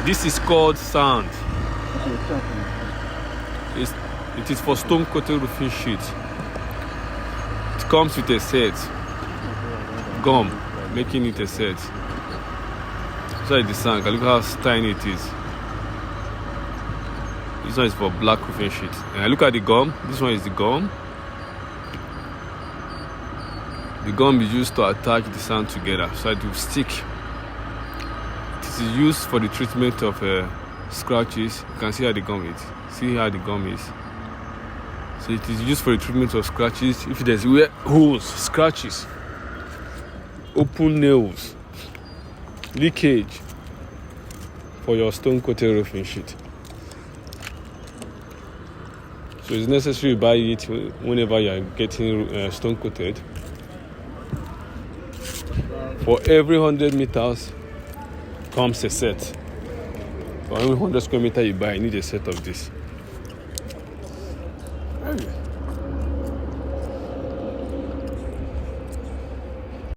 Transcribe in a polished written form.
This is called sand. It is for stone coated roofing sheet. It comes with a set. Gum, making it a set. So it's the sand. Look how tiny it is. This one is for black roofing sheet. And look at the gum. This one is the gum. The gum is used to attach the sand together so it will stick. It is used for the treatment of scratches. You can see how the gum is. See how the gum is. So it is used for the treatment of scratches. If there's holes, scratches, open nails, leakage, for your stone coated roofing sheet. So it's necessary to buy it whenever you are getting stone coated. For every 100 meters comes a set. For every 100 square meter you buy, you need a set of this.